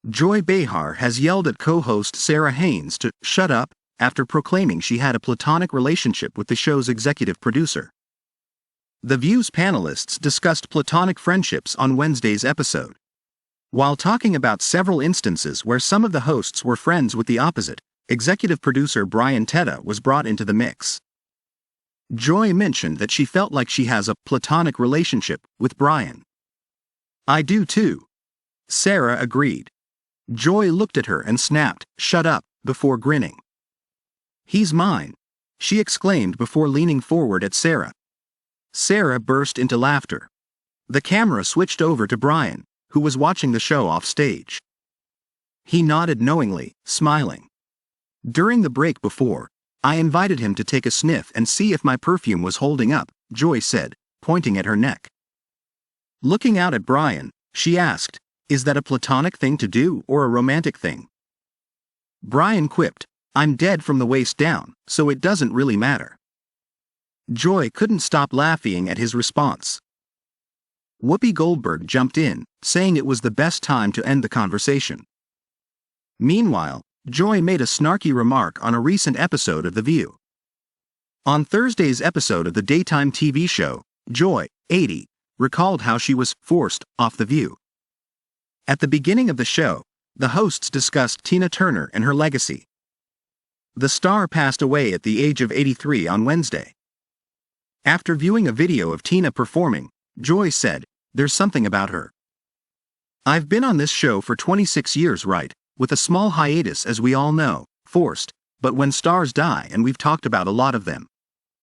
Joy Behar has yelled at co-host Sara Haines to shut up after proclaiming she had a platonic relationship with the show's executive producer. The View's panelists discussed platonic friendships on Wednesday's episode. While talking about several instances where some of the hosts were friends with the opposite, executive producer Brian Teta was brought into the mix. Joy mentioned that she felt like she has a platonic relationship with Brian. "I do too." Sara agreed. Joy looked at her and snapped, "Shut up," before grinning. "He's mine," she exclaimed before leaning forward at Sara. Sara burst into laughter. The camera switched over to Brian, who was watching the show off stage. He nodded knowingly, smiling. "During the break before, I invited him to take a sniff and see if my perfume was holding up," Joy said, pointing at her neck. Looking out at Brian, she asked, "Is that a platonic thing to do or a romantic thing?" Brian quipped, "I'm dead from the waist down, so it doesn't really matter." Joy couldn't stop laughing at his response. Whoopi Goldberg jumped in, saying it was the best time to end the conversation. Meanwhile, Joy made a snarky remark on a recent episode of The View. On Thursday's episode of the daytime TV show, Joy, 80, recalled how she was forced off The View. At the beginning of the show, the hosts discussed Tina Turner and her legacy. The star passed away at the age of 83 on Wednesday. After viewing a video of Tina performing, Joy said, "There's something about her. I've been on this show for 26 years, right, with a small hiatus as we all know, forced, but when stars die and we've talked about a lot of them,